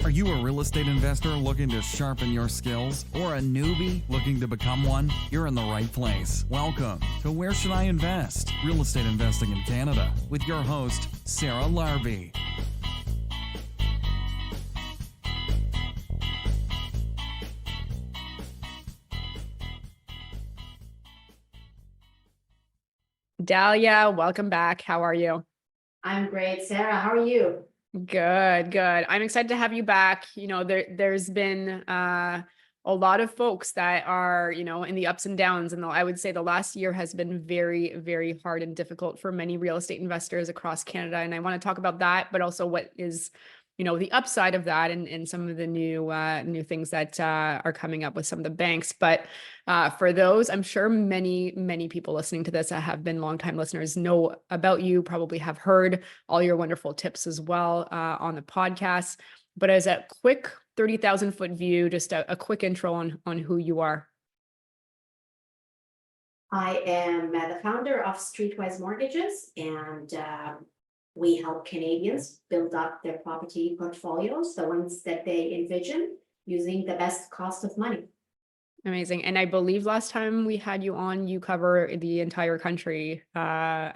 Are you a real estate investor looking to sharpen your skills or a newbie looking to become one? You're in the right place. Welcome to Where Should I Invest? Real Estate Investing in Canada with your host, Sarah Larby. Dahlia, welcome back. How are you? I'm great, Sarah. How are you? Good. I'm excited to have you back. There's been a lot of folks that are, in the ups and downs. And I would say the last year has been very, very hard and difficult for many real estate investors across Canada. And I want to talk about that, but also what is, the upside of that and some of the new things that are coming up with some of the banks. But for those, I'm sure many people listening to this that have been longtime listeners know about you, probably have heard all your wonderful tips as well on the podcast. But as a quick 30,000 foot view, just a quick intro on who you are. I am the founder of Streetwise Mortgages, and we help Canadians build up their property portfolios, the ones that they envision, using the best cost of money. Amazing. And I believe last time we had you on, you cover the entire country, I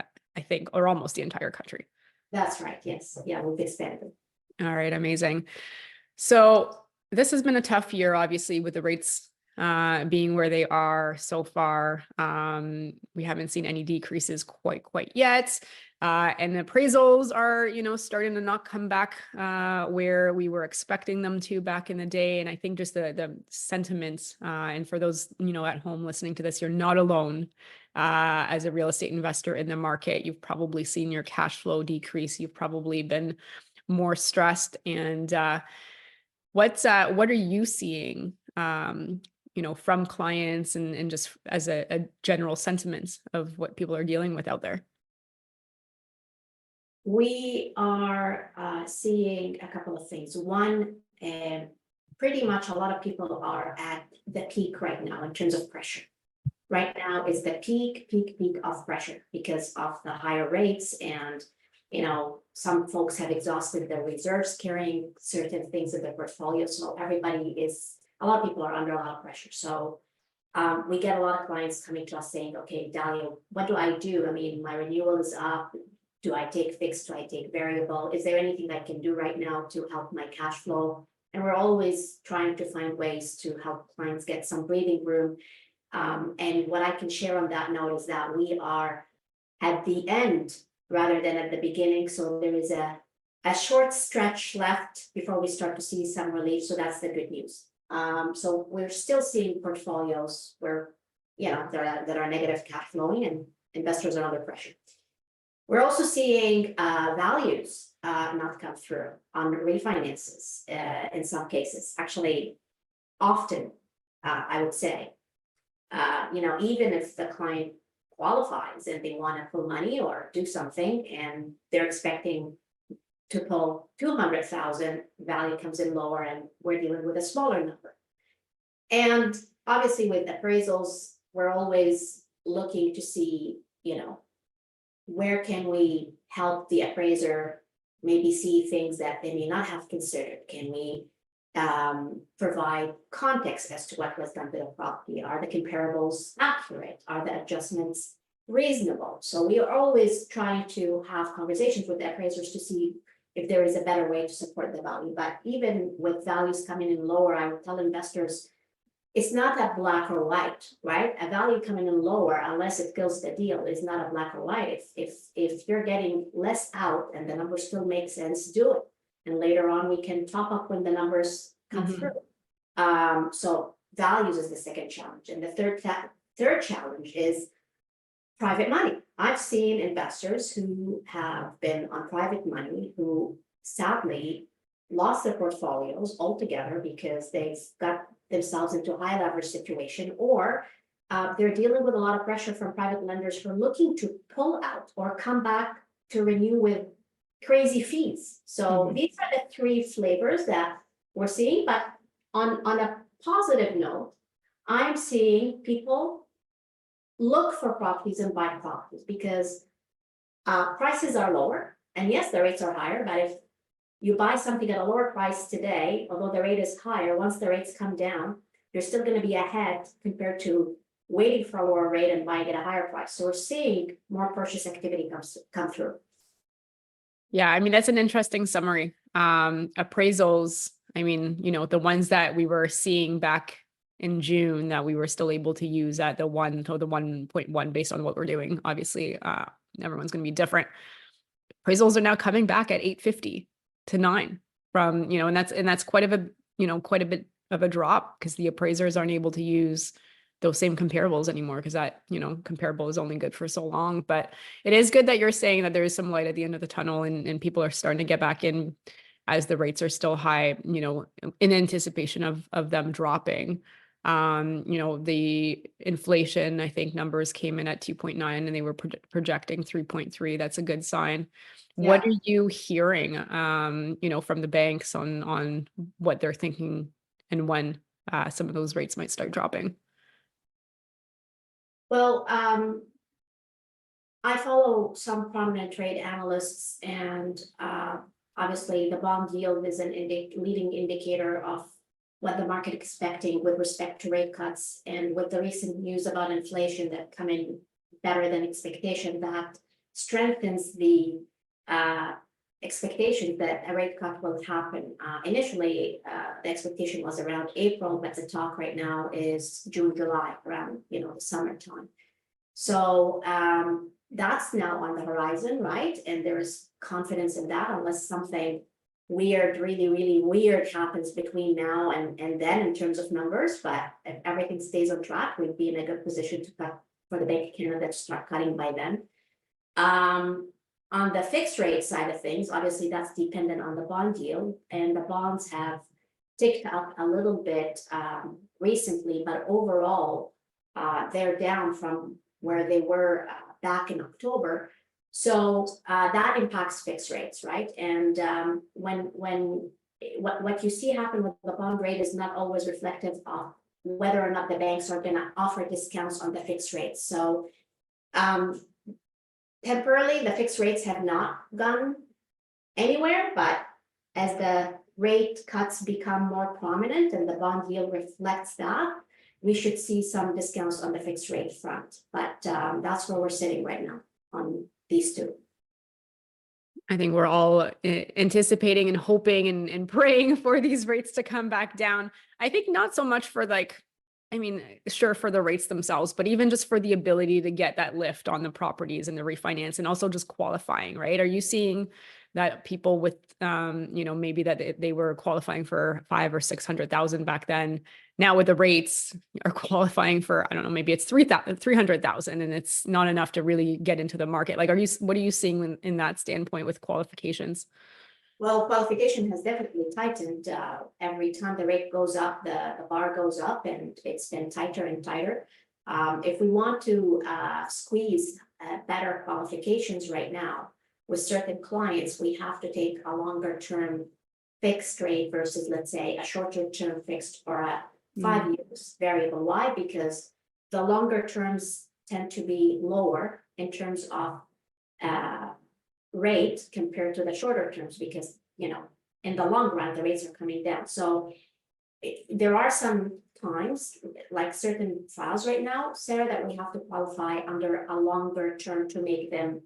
think, or almost the entire country. That's right. Yes. Yeah, we've expanded. All right. Amazing. So this has been a tough year, obviously, with the rates being where they are so far. We haven't seen any decreases quite yet. And the appraisals are, starting to not come back where we were expecting them to back in the day. And I think just the sentiments, and for those, at home listening to this, you're not alone as a real estate investor in the market. You've probably seen your cash flow decrease. You've probably been more stressed. And what are you seeing, from clients and just as a general sentiment of what people are dealing with out there? We are seeing a couple of things. One, pretty much a lot of people are at the peak right now in terms of pressure. Right now is the peak of pressure because of the higher rates, and some folks have exhausted their reserves carrying certain things in their portfolio. So a lot of people are under a lot of pressure. So we get a lot of clients coming to us saying, okay, Dahlia, what do I do? I mean, my renewal is up. Do I take fixed? Do I take variable? Is there anything I can do right now to help my cash flow? And we're always trying to find ways to help clients get some breathing room. And what I can share on that note is that we are at the end rather than at the beginning. So there is a short stretch left before we start to see some relief. So that's the good news. So we're still seeing portfolios where, that are negative cash flowing and investors are under pressure. We're also seeing values not come through on refinances in some cases. Actually, often, I would say, even if the client qualifies and they want to pull money or do something and they're expecting to pull 200,000, value comes in lower and we're dealing with a smaller number. And obviously with appraisals, we're always looking to see, where can we help the appraiser maybe see things that they may not have considered? Can we provide context as to what was done to the property? Are the comparables accurate? Are the adjustments reasonable? So we are always trying to have conversations with the appraisers to see if there is a better way to support the value. But even with values coming in lower, I would tell investors, it's not that black or white, right? A value coming in lower, unless it kills the deal, is not a black or white. If you're getting less out and the numbers still make sense, do it. And later on, we can top up when the numbers come through. So values is the second challenge. And the third challenge is private money. I've seen investors who have been on private money who sadly lost their portfolios altogether because they've got themselves into a high leverage situation, or they're dealing with a lot of pressure from private lenders who are looking to pull out or come back to renew with crazy fees. So these are the three flavors that we're seeing. But on a positive note, I'm seeing people look for properties and buy properties because prices are lower. And yes, the rates are higher, but if you buy something at a lower price today, although the rate is higher, once the rates come down, you're still going to be ahead compared to waiting for a lower rate and buying at a higher price. So we're seeing more purchase activity come through. Yeah, I mean, that's an interesting summary. Appraisals, I mean, you know, the ones that we were seeing back in June that we were still able to use at the 1 to the 1.1 based on what we're doing. Obviously, everyone's going to be different. Appraisals are now coming back at 850 to 9 from, you know, and that's quite a bit of a drop because the appraisers aren't able to use those same comparables anymore because that, you know, comparable is only good for so long. But it is good that you're saying that there is some light at the end of the tunnel and people are starting to get back in as the rates are still high, you know, in anticipation of them dropping. You know, the inflation, I think numbers came in at 2.9 and they were projecting 3.3. That's a good sign. Yeah. What are you hearing, you know, from the banks on what they're thinking and when some of those rates might start dropping? Well, I follow some prominent trade analysts, and obviously the bond yield is an leading indicator of what the market expecting with respect to rate cuts. And with the recent news about inflation that come in better than expectation, that strengthens the expectation that a rate cut will happen. Initially, the expectation was around April, but the talk right now is June, July, around, you know, the summertime. So that's now on the horizon, right? And there's confidence in that, unless something weird, really weird happens between now and then in terms of numbers. But if everything stays on track, we'd be in a good position to cut for the Bank of Canada to start cutting by then. On the fixed rate side of things, obviously that's dependent on the bond yield, and the bonds have ticked up a little bit recently, but overall they're down from where they were back in October. So that impacts fixed rates, right? And what you see happen with the bond rate is not always reflective of whether or not the banks are going to offer discounts on the fixed rates. So temporarily, the fixed rates have not gone anywhere, but as the rate cuts become more prominent and the bond yield reflects that, we should see some discounts on the fixed rate front. But that's where we're sitting right now on these two. I think we're all anticipating and hoping and praying for these rates to come back down. I think not so much for sure for the rates themselves, but even just for the ability to get that lift on the properties and the refinance and also just qualifying, right? Are you seeing that people with, maybe that they were qualifying for 500,000 or 600,000 back then, now with the rates are qualifying for, I don't know, maybe it's 300,000 and it's not enough to really get into the market. Like, what are you seeing in that standpoint with qualifications? Well, qualification has definitely tightened. Every time the rate goes up, the bar goes up, and it's been tighter and tighter. If we want to squeeze better qualifications right now with certain clients, we have to take a longer term fixed rate versus, let's say, a shorter term fixed or a 5 years variable. Why? Because the longer terms tend to be lower in terms of rate compared to the shorter terms, because, in the long run, the rates are coming down. So there are some times, like certain files right now, Sarah, that we have to qualify under a longer term to make them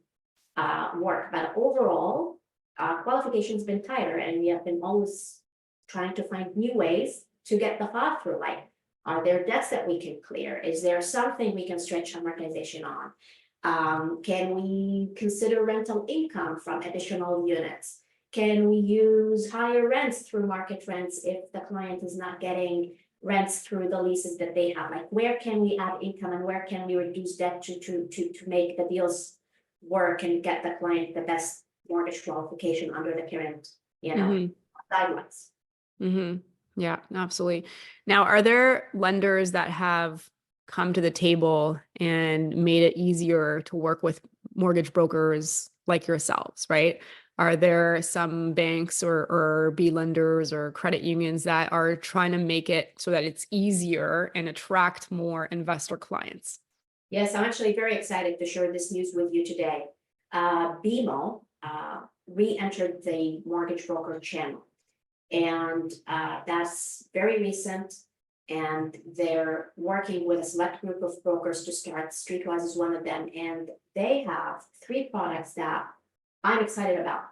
work. But overall, qualification has been tighter, and we have been always trying to find new ways to get the file through. Like, are there debts that we can clear? Is there something we can stretch amortization on? Can we consider rental income from additional units? Can we use higher rents through market rents if the client is not getting rents through the leases that they have? Like, where can we add income and where can we reduce debt to make the deals work and get the client the best mortgage qualification under the current, guidelines? Mm-hmm. Yeah, absolutely. Now, are there lenders that have come to the table and made it easier to work with mortgage brokers like yourselves, right? Are there some banks or B lenders or credit unions that are trying to make it so that it's easier and attract more investor clients? Yes, I'm actually very excited to share this news with you today. BMO re-entered the mortgage broker channel. And that's very recent. And they're working with a select group of brokers to start. Streetwise is one of them. And they have 3 products that I'm excited about.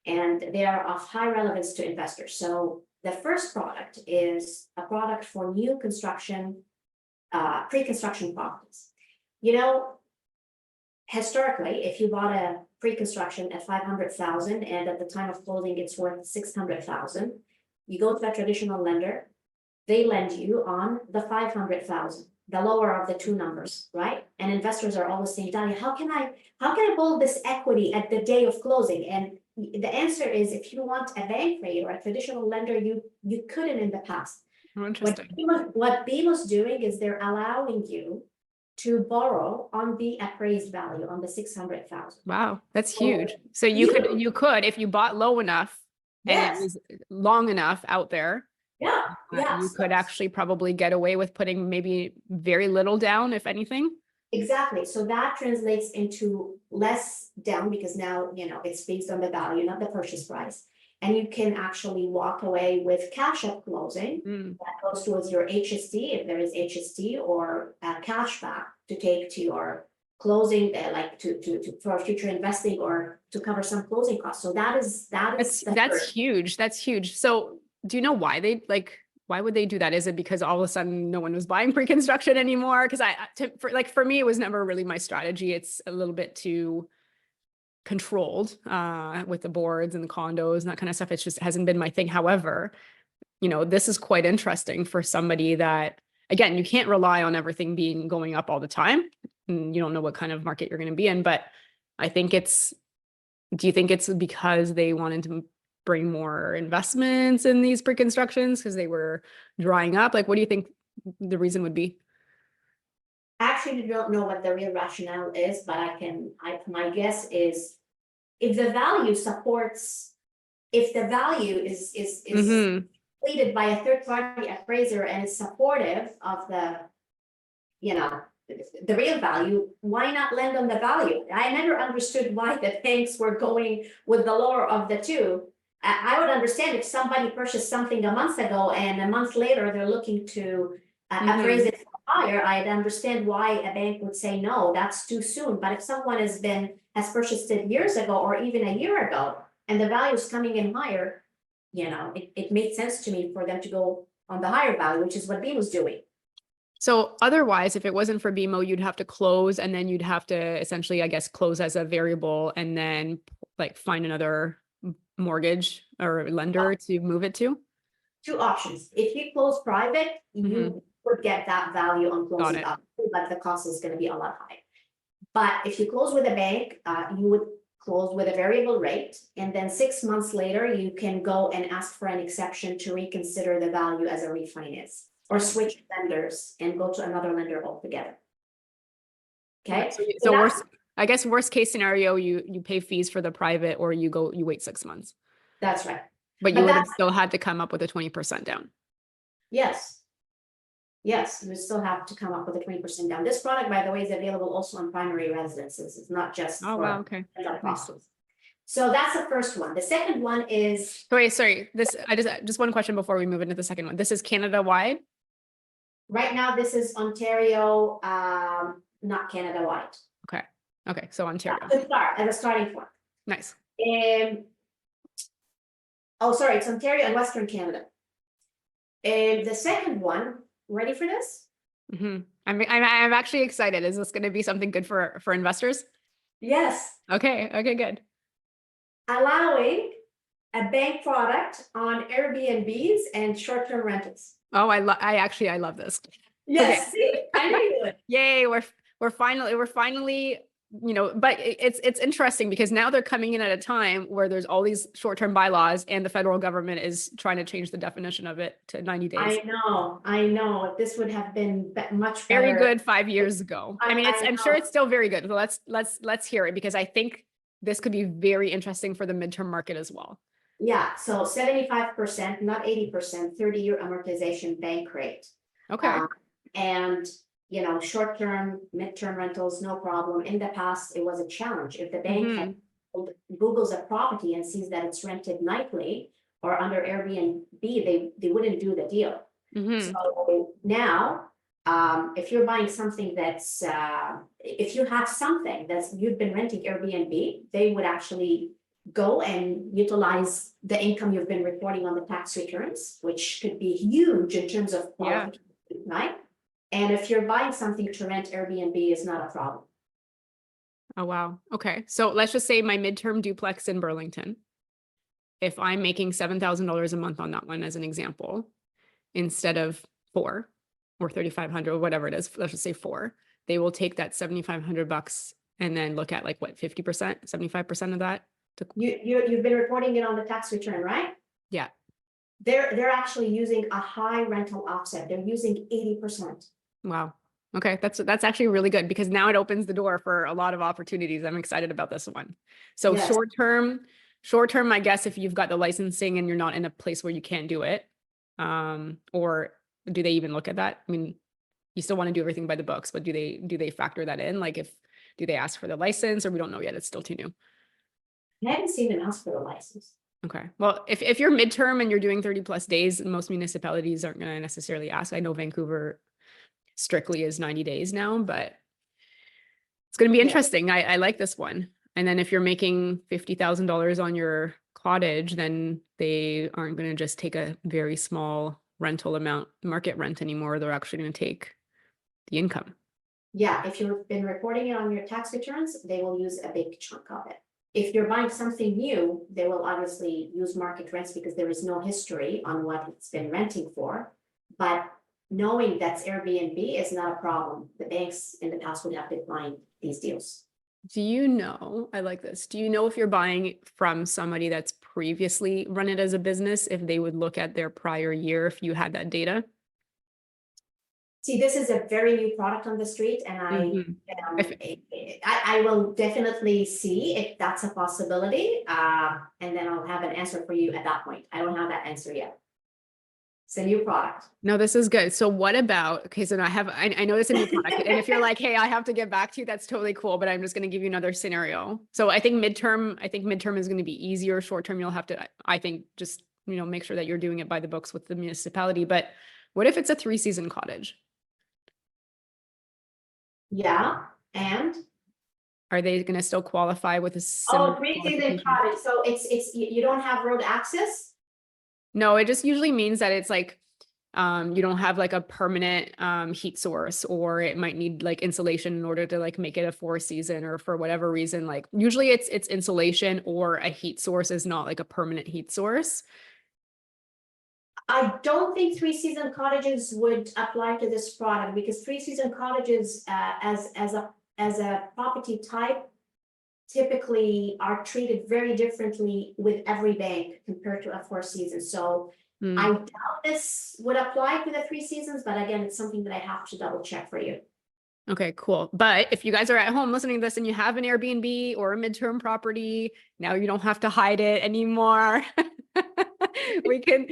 And they are of high relevance to investors. So the first product is a product for new construction, pre-construction properties. You know, historically, if you bought a pre-construction at $500,000 and at the time of closing it's worth $600,000, you go to a traditional lender, they lend you on the $500,000, the lower of the 2 numbers, right? And investors are always saying, Dalia, how can I hold this equity at the day of closing? And the answer is, if you want a bank rate or a traditional lender, you couldn't in the past. Oh, interesting. What BMO's doing is they're allowing you to borrow on the appraised value, on the $600,000. Wow, that's huge. So you could, if you bought low enough and Yes. it was long enough out there, Yeah, yeah. you could actually probably get away with putting maybe very little down, if anything. Exactly. So that translates into less down, because now, it's based on the value, not the purchase price. And you can actually walk away with cash at closing that goes towards your HST, if there is HST, or cash back to take to your closing, like to for future investing or to cover some closing costs. So that's huge. That's huge. So do you know why why would they do that? Is it because all of a sudden no one was buying pre-construction anymore? Because for me, it was never really my strategy. It's a little bit too controlled with the boards and the condos and that kind of stuff. It just hasn't been my thing. However, this is quite interesting for somebody that, again, you can't rely on everything going up all the time. And you don't know what kind of market you're going to be in. But I think do you think it's because they wanted to bring more investments in these pre-constructions because they were drying up? Like, what do you think the reason would be? I actually don't know what the real rationale is, but my guess is, if the value is completed by a third-party appraiser and is supportive of the real value, why not lend on the value? I never understood why the banks were going with the lower of the 2. I would understand if somebody purchased something a month ago and a month later they're looking to appraise it higher. I'd understand why a bank would say, no, that's too soon. But if someone has purchased it years ago or even a year ago, and the value is coming in higher, it made sense to me for them to go on the higher value, which is what BMO's doing. So otherwise, if it wasn't for BMO, you'd have to close, and then you'd have to essentially, I guess, close as a variable and then find another mortgage or lender to move it to? 2 options. If you close private, you would get that value on closing up, but the cost is going to be a lot higher. But if you close with a bank, you would close with a variable rate, and then 6 months later, you can go and ask for an exception to reconsider the value as a refinance, or switch lenders and go to another lender altogether. Okay. So worst case scenario, you pay fees for the private, or you wait 6 months. That's right. But you would have still had to come up with a 20% down. Yes, you still have to come up with a 20% down. This product, by the way, is available also on primary residences. It's not just wow, okay. Nice. So that's the first one. The second one is. Wait, sorry. I just one question before we move into the second one. This is Canada wide. Right now, this is Ontario, not Canada wide. Okay. So Ontario. To start as a starting point. Nice. It's Ontario and Western Canada. And the second one, ready for this? I'm actually excited. Is this going to be something good for investors? Yes. Okay, good. Allowing a bank product on Airbnbs and short-term rentals. Oh, I love this. Yes, okay. See, I knew it. Yay, we're finally, but it's interesting because now they're coming in at a time where there's all these short-term bylaws and the federal government is trying to change the definition of it to 90 days. I know. This would have been much better. Very good 5 years ago. I'm sure it's still very good. So let's hear it, because I think this could be very interesting for the midterm market as well. Yeah, so 75%, not 80%, 30-year amortization bank rate. Okay. And short-term, midterm rentals, no problem. In the past, it was a challenge. If the bank had Googles a property and sees that it's rented nightly or under Airbnb, they wouldn't do the deal. Mhm. So now, if you're buying something that's, if you have something that's you've been renting Airbnb, they would actually go and utilize the income you've been reporting on the tax returns, which could be huge in terms of qualification, right? And if you're buying something to rent, Airbnb is not a problem. Oh, wow. Okay. So let's just say my midterm duplex in Burlington. If I'm making $7,000 a month on that one as an example, instead of 4 or 3,500 or whatever it is, let's just say 4, they will take that $7,500 and then look at like what, 50%, 75% of that? You've been reporting it on the tax return, right? Yeah. They're actually using a high rental offset. They're using 80%. Wow. Okay. That's actually really good because now it opens the door for a lot of opportunities. I'm excited about this one. So Yes. short term, I guess if you've got the licensing and you're not in a place where you can't do it, or do they even look at that? I mean, you still want to do everything by the books, but do they factor that in? Like do they ask for the license, or we don't know yet? It's still too new. I haven't seen them ask for the license. Okay. Well, if you're midterm and you're doing 30 plus days, most municipalities aren't going to necessarily ask. I know Vancouver strictly is 90 days now, but it's going to be interesting. I like this one. And then if you're making $50,000 on your cottage, then they aren't going to just take a very small rental amount, market rent anymore. They're actually going to take the income. Yeah, if you've been reporting it on your tax returns, they will use a big chunk of it. If you're buying something new, they will obviously use market rents because there is no history on what it's been renting for. But knowing that's Airbnb is not a problem. The banks in the past would have declined these deals. Do you know, I like this. Do you know if you're buying from somebody that's previously run it as a business, if they would look at their prior year, if you had that data? See, this is a very new product on the street, and I will definitely see if that's a possibility. And then I'll have an answer for you at that point. I don't have that answer yet. It's a new product. No, this is good. So what about, okay, so I know it's a new product. And if you're like, hey, I have to get back to you, that's totally cool. But I'm just going to give you another scenario. So I think midterm is going to be easier. Short term, you'll have to, I think, just, make sure that you're doing it by the books with the municipality. But what if it's a 3-season cottage? Yeah, and? Are they going to still qualify with a similar 3-season cottage. So it's you don't have road access? No, it just usually means that it's like, you don't have like a permanent heat source, or it might need like insulation in order to like make it a 4-season, or for whatever reason, like usually it's insulation, or a heat source is not like a permanent heat source. I don't think 3-season cottages would apply to this product because 3-season cottages as a property type typically are treated very differently with every bank compared to a 4-season. So I doubt this would apply to the 3 seasons, but again, it's something that I have to double check for you. Okay, cool. But if you guys are at home listening to this and you have an Airbnb or a midterm property, now you don't have to hide it anymore. we can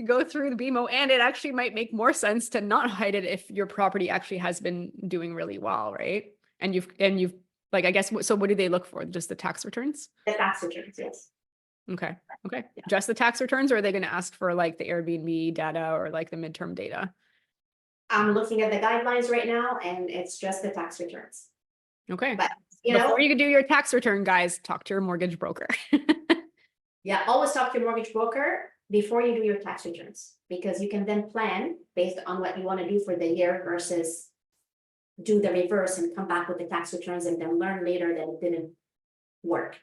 go through the BMO, and it actually might make more sense to not hide it if your property actually has been doing really well, right? And you've like, I guess, so what do they look for? Just the tax returns? The tax returns, yes. Okay. Yeah. Just the tax returns, or are they going to ask for like the Airbnb data or like the midterm data? I'm looking at the guidelines right now, and it's just the tax returns. Okay. But before you can do your tax return, guys, talk to your mortgage broker. Yeah, always talk to your mortgage broker before you do your tax returns, because you can then plan based on what you want to do for the year versus do the reverse and come back with the tax returns and then learn later that it didn't work.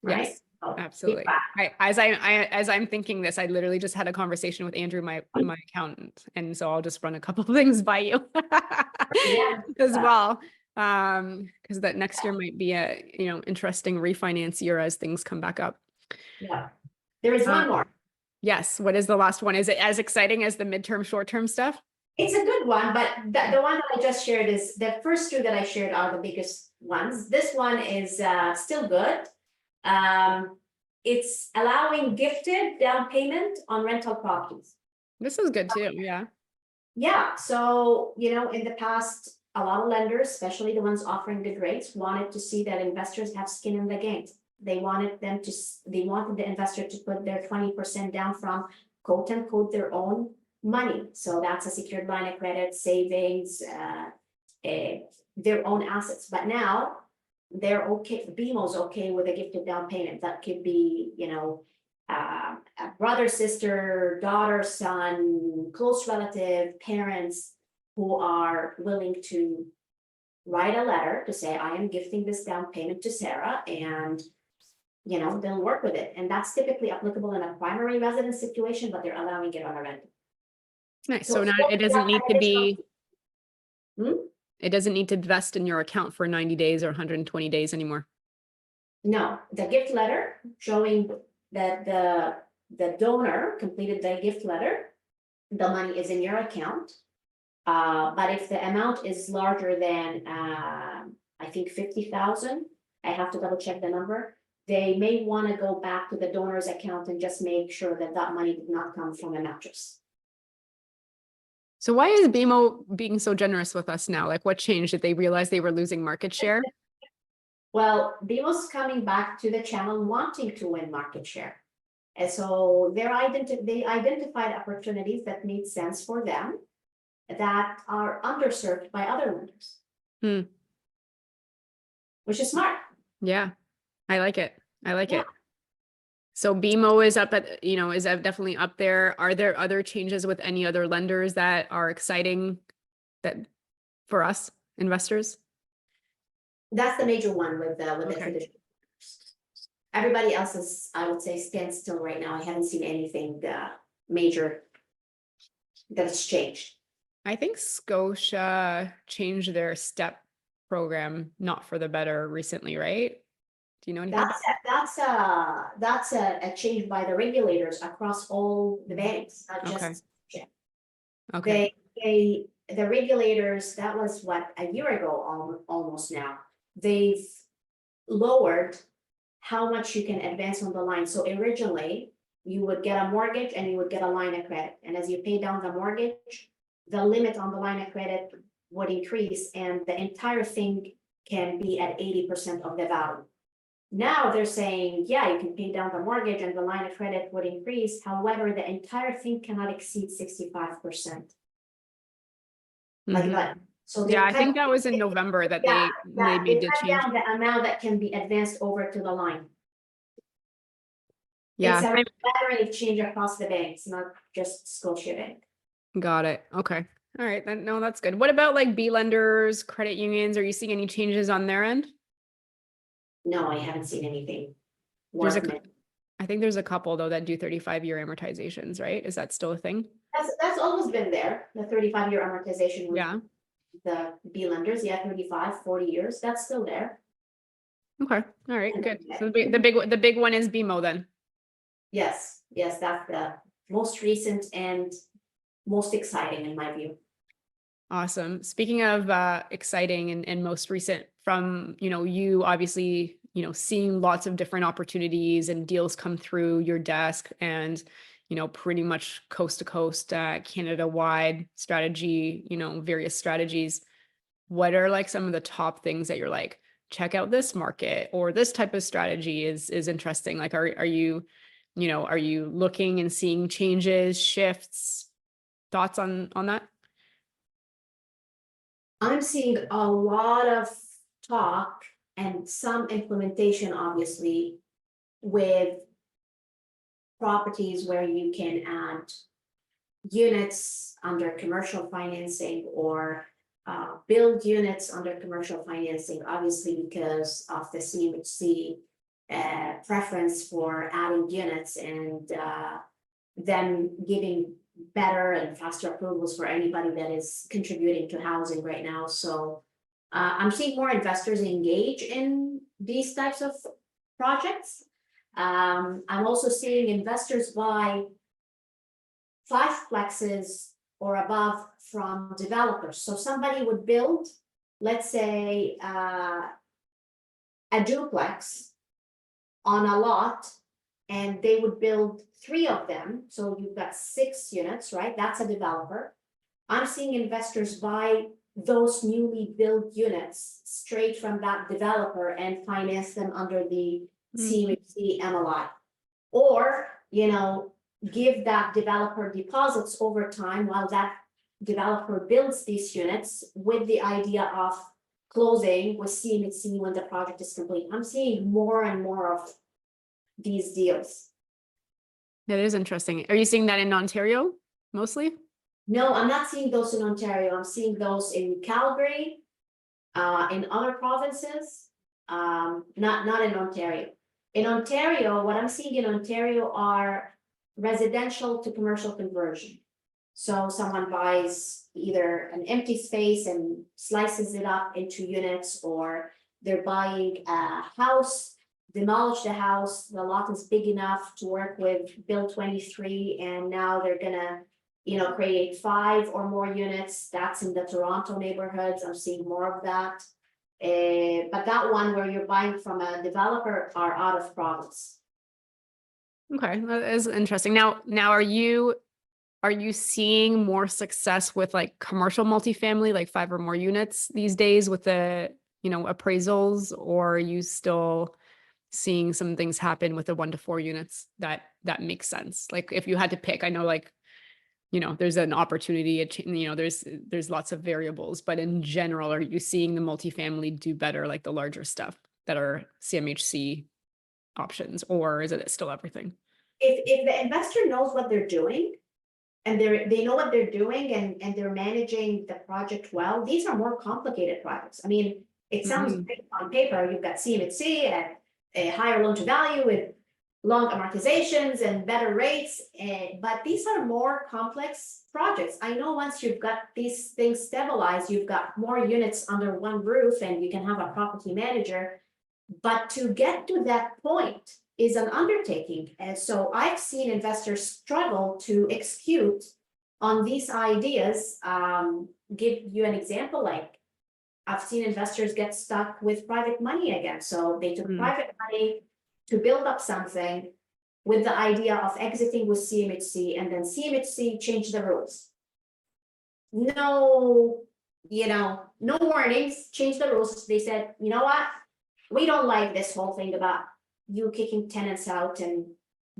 Right? Yes, absolutely. As I'm thinking this, I literally just had a conversation with Andrew, my accountant, and so I'll just run a couple of things by you as well. Because that next year might be a interesting refinance year as things come back up. Yeah, there is one more. Yes. What is the last one? Is it as exciting as the midterm, short-term stuff? It's a good one, but the one that I just shared is the first 2 that I shared are the biggest ones. This one is still good. It's allowing gifted down payment on rental properties. This is good too. Yeah. Yeah. So, in the past, a lot of lenders, especially the ones offering good rates, wanted to see that investors have skin in the game. They wanted the investor to put their 20% down from quote unquote their own money. So that's a secured line of credit, savings, their own assets. But now they're okay, BMO's okay with a gifted down payment. That could be, a brother, sister, daughter, son, close relative, parents who are willing to write a letter to say, I am gifting this down payment to Sarah, and they'll work with it. And that's typically applicable in a primary residence situation, but they're allowing it on a rental. Nice. So now it doesn't need to be, Hmm? it doesn't need to vest in your account for 90 days or 120 days anymore. No, the gift letter showing that the donor completed the gift letter, the money is in your account. But if the amount is larger than, I think 50,000, I have to double check the number. They may want to go back to the donor's account and just make sure that that money did not come from a mattress. So why is BMO being so generous with us now? Like, what changed? Did they realize they were losing market share? Well, BMO's coming back to the channel wanting to win market share. And so they identified opportunities that made sense for them that are underserved by other lenders. Which is smart. Yeah, I like it. It. So BMO is up at, is definitely up there. Are there other changes with any other lenders that are exciting that for us investors? That's the major one with the Okay. traditional. Everybody else is, I would say, standstill right now. I haven't seen anything major that's changed. I think Scotia changed their STEP program, not for the better, recently, right? Do you know anything? That's a change by the regulators across all the banks, not just. Okay. The regulators, that was what, a year ago, almost now, they've lowered how much you can advance on the line. So originally, you would get a mortgage and you would get a line of credit. And as you pay down the mortgage, the limit on the line of credit would increase and the entire thing can be at 80% of the value. Now they're saying, yeah, you can pay down the mortgage and the line of credit would increase. However, the entire thing cannot exceed 65%. Like that. So yeah, I think that was in November that they made the change. Down the amount that can be advanced over to the line. Yeah, it's a lateral change across the banks, not just Scotiabank. Got it. Okay. All right. Then no, that's good. What about like B lenders, credit unions? Are you seeing any changes on their end? No, I haven't seen anything. I think there's a couple though that do 35-year amortizations, right? Is that still a thing? That's always been there. The 35-year amortization. Yeah. The B lenders, yeah, 35, 40 years. That's still there. Okay. All right. Good. So the big one is BMO then. Yes. That's the most recent and most exciting in my view. Awesome. Speaking of exciting and most recent, from you obviously seeing lots of different opportunities and deals come through your desk, and pretty much coast to coast, Canada wide strategy, various strategies. What are like some of the top things that you're like, check out this market or this type of strategy is interesting? Like, are you looking and seeing changes, shifts, thoughts on that? I'm seeing a lot of talk and some implementation, obviously, with properties where you can add units under commercial financing or build units under commercial financing, obviously because of the CMHC preference for adding units and then giving better and faster approvals for anybody that is contributing to housing right now. So I'm seeing more investors engage in these types of projects. I'm also seeing investors buy 5 plexes or above from developers. So somebody would build, let's say, a duplex on a lot, and they would build 3 of them. So you've got 6 units, right? That's a developer. I'm seeing investors buy those newly built units straight from that developer and finance them under the CMHC MLI. Or, give that developer deposits over time while that developer builds these units with the idea of closing with CMHC when the project is complete. I'm seeing more and more of these deals. That is interesting. Are you seeing that in Ontario mostly? No, I'm not seeing those in Ontario. I'm seeing those in Calgary, in other provinces, not in Ontario. In Ontario, what I'm seeing in Ontario are residential to commercial conversion. So someone buys either an empty space and slices it up into units, or they're buying a house, demolish the house, the lot is big enough to work with Bill 23, and now they're gonna, create 5 or more units. That's in the Toronto neighborhoods. I'm seeing more of that. But that one where you're buying from a developer are out of province. Okay, that is interesting. Now are you seeing more success with like commercial multifamily, like 5 or more units these days with the, appraisals, or are you still seeing some things happen with the 1 to 4 units that makes sense? Like if you had to pick, I know there's an opportunity, there's lots of variables, but in general, are you seeing the multifamily do better, like the larger stuff that are CMHC options, or is it still everything? If the investor knows what they're doing and they know what they're doing and they're managing the project well, these are more complicated projects. I mean, it sounds great on paper. You've got CMHC at a higher loan to value with long amortizations and better rates, but these are more complex projects. I know once you've got these things stabilized, you've got more units under one roof and you can have a property manager, but to get to that point is an undertaking. And so I've seen investors struggle to execute on these ideas. Give you an example, like I've seen investors get stuck with private money again. So they took private money to build up something with the idea of exiting with CMHC, and then CMHC changed the rules. No warnings, changed the rules. They said, you know what? We don't like this whole thing about you kicking tenants out and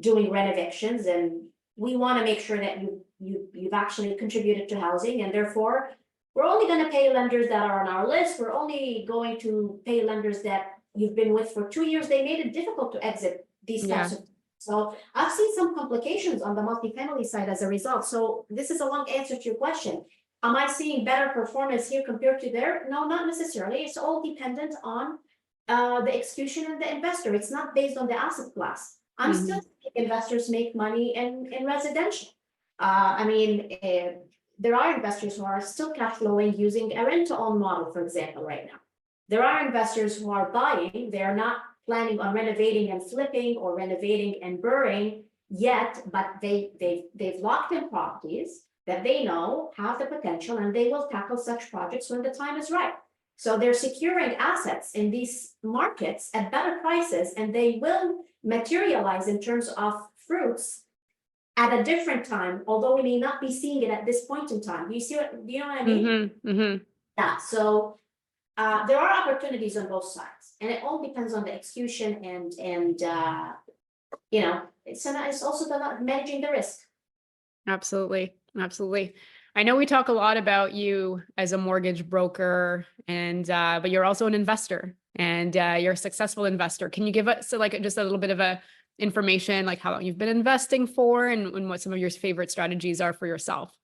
doing renovictions, and we want to make sure that you've actually contributed to housing, and therefore we're only going to pay lenders that are on our list. We're only going to pay lenders that you've been with for 2 years. They made it difficult to exit these types of. So I've seen some complications on the multifamily side as a result. So this is a long answer to your question. Am I seeing better performance here compared to there? No, not necessarily. It's all dependent on the execution and the investor. It's not based on the asset class. I'm still seeing investors make money in residential. There are investors who are still cash flowing using a rent-to-own model, for example, right now. There are investors who are buying. They are not planning on renovating and flipping or renovating and burring yet, but they've locked in properties that they know have the potential, and they will tackle such projects when the time is right. So they're securing assets in these markets at better prices, and they will materialize in terms of fruits at a different time, although we may not be seeing it at this point in time. Do you know what I mean? Yeah, so there are opportunities on both sides, and it all depends on the execution and it's also about managing the risk. Absolutely. I know we talk a lot about you as a mortgage broker, and but you're also an investor, and you're a successful investor. Can you give us just a little bit of a information, like how long you've been investing for, and what some of your favorite strategies are for yourself?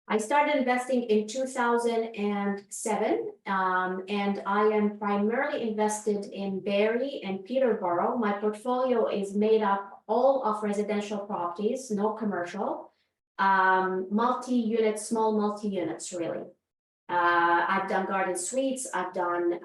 I started investing in 2007, and I am primarily invested in Barrie and Peterborough. My portfolio is made up all of residential properties, no commercial, multi-unit, small multi-units, really. I've done garden suites, I've done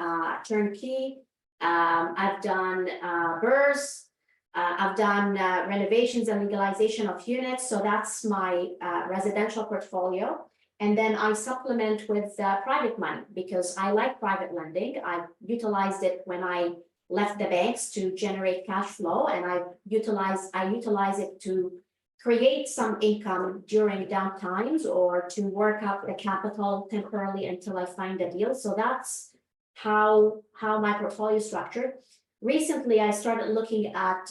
turnkey, I've done BRRRRs, I've done renovations and legalization of units. So that's my residential portfolio. And then I supplement with private money because I like private lending. I've utilized it when I left the banks to generate cash flow, and I utilize it to create some income during down times or to work out the capital temporarily until I find a deal. So that's how my portfolio is structured. Recently, I started looking at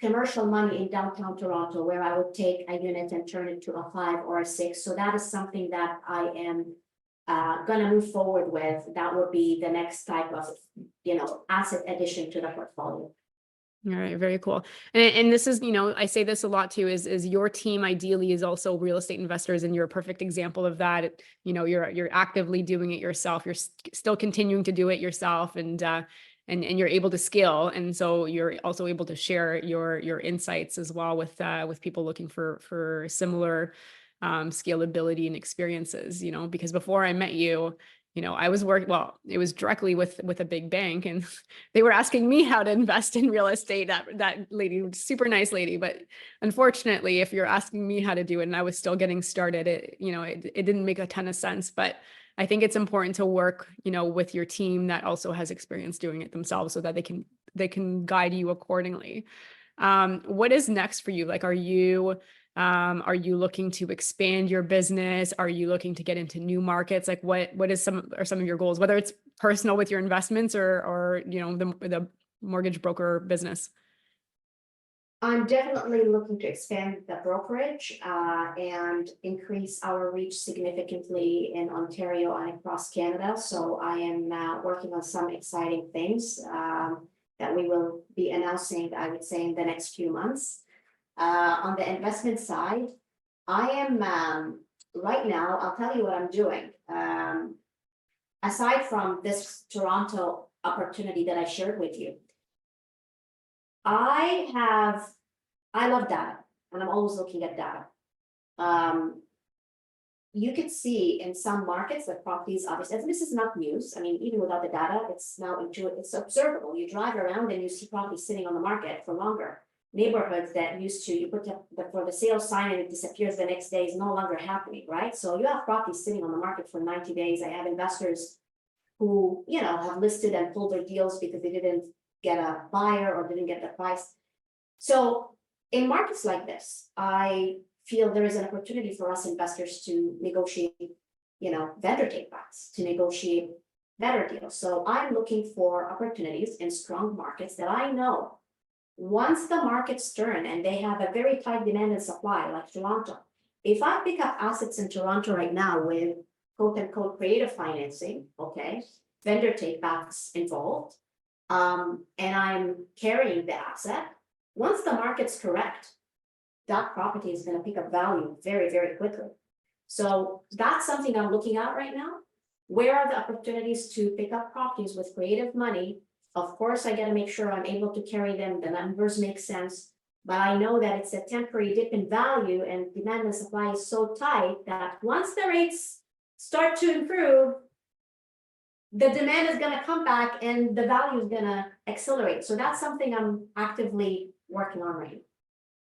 commercial money in downtown Toronto, where I would take a unit and turn it to a 5 or a 6. So that is something that I am going to move forward with. That would be the next type of, asset addition to the portfolio. All right, very cool. And this is, I say this a lot too, is your team ideally is also real estate investors, and you're a perfect example of that. You're actively doing it yourself. You're still continuing to do it yourself, and you're able to scale. And so you're also able to share your insights as well with people looking for similar scalability and experiences, because before I met you, I was it was directly with a big bank, and they were asking me how to invest in real estate. That lady, super nice lady, but unfortunately, if you're asking me how to do it and I was still getting started, it didn't make a ton of sense. But I think it's important to work, with your team that also has experience doing it themselves, so that they can guide you accordingly. What is next for you? Like, are you looking to expand your business? Are you looking to get into new markets? Like, what are some of your goals, whether it's personal with your investments or the mortgage broker business? I'm definitely looking to expand the brokerage and increase our reach significantly in Ontario and across Canada. So I am working on some exciting things that we will be announcing, I would say, in the next few months. On the investment side, I am right now, I'll tell you what I'm doing. Aside from this Toronto opportunity that I shared with you, I love data, and I'm always looking at data. You could see in some markets that properties, obviously, and this is not news. I mean, even without the data, it's now it's observable. You drive around and you see properties sitting on the market for longer. Neighborhoods that used to, you put for the sale sign and it disappears the next day is no longer happening, right? So you have properties sitting on the market for 90 days. I have investors who, have listed and pulled their deals because they didn't get a buyer or didn't get the price. So in markets like this, I feel there is an opportunity for us investors to negotiate, vendor take backs, to negotiate better deals. So I'm looking for opportunities in strong markets that I know once the markets turn and they have a very tight demand and supply, like Toronto. If I pick up assets in Toronto right now with quote unquote creative financing, okay, vendor take backs involved, and I'm carrying the asset, once the market's correct, that property is going to pick up value very, very quickly. So that's something I'm looking at right now. Where are the opportunities to pick up properties with creative money? Of course, I got to make sure I'm able to carry them. The numbers make sense, but I know that it's a temporary dip in value, and demand and supply is so tight that once the rates start to improve, the demand is going to come back and the value is going to accelerate. So that's something I'm actively working on right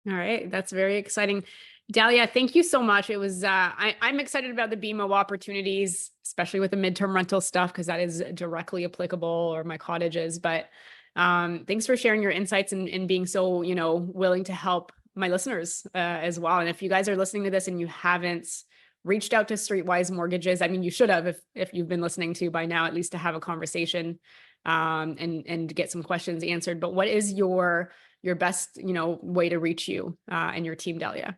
now. All right. That's very exciting. Dahlia, thank you so much. It was, I'm excited about the BMO opportunities, especially with the midterm rental stuff, because that is directly applicable, or my cottages. But thanks for sharing your insights and being so, willing to help my listeners as well. And if you guys are listening to this and you haven't reached out to Streetwise Mortgages, I mean, you should have if you've been listening to by now, at least to have a conversation and get some questions answered. But what is your best, way to reach you and your team, Dahlia?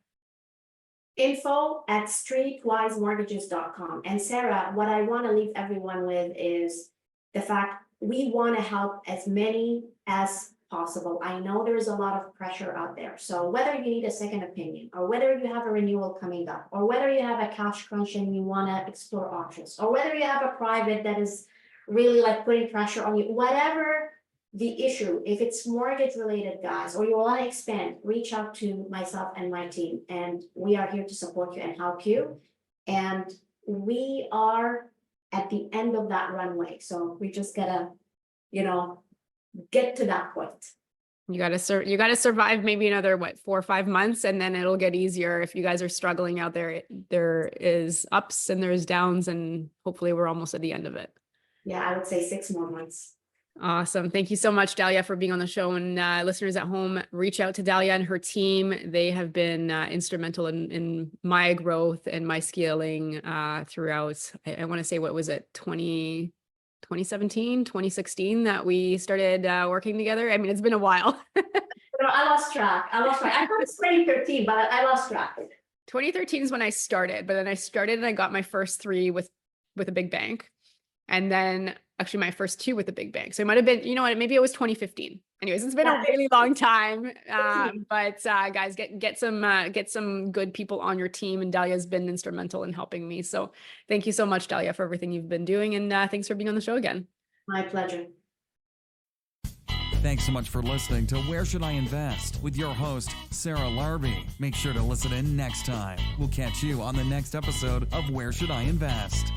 info@streetwisemortgages.com. And Sarah, what I want to leave everyone with is the fact we want to help as many as possible. I know there's a lot of pressure out there. So whether you need a second opinion, or whether you have a renewal coming up, or whether you have a cash crunch and you want to explore options, or whether you have a private that is really like putting pressure on you, whatever the issue, if it's mortgage related, guys, or you want to expand, reach out to myself and my team, and we are here to support you and help you. And we are at the end of that runway. So we just gotta, get to that point. You gotta survive maybe another 4 or 5 months, and then it'll get easier. If you guys are struggling out there, there is ups and there's downs, and hopefully we're almost at the end of it. Yeah, I would say 6 more months. Awesome. Thank you so much, Dahlia, for being on the show. And listeners at home, reach out to Dahlia and her team. They have been instrumental in my growth and my scaling throughout, I want to say, what was it, 2017, 2016 that we started working together. I mean, it's been a while. I lost track. I thought it's 2013, but I lost track. 2013 is when I started, but then I started and I got my first 3 with a big bank. And then actually my first 2 with a big bank. So it might've been, you know what, maybe it was 2015. Anyways, it's been a really long time. But guys, get some good people on your team, and Dahlia's been instrumental in helping me. So thank you so much, Dahlia, for everything you've been doing. And thanks for being on the show again. My pleasure. Thanks so much for listening to Where Should I Invest with your host, Sarah Larby. Make sure to listen in next time. We'll catch you on the next episode of Where Should I Invest?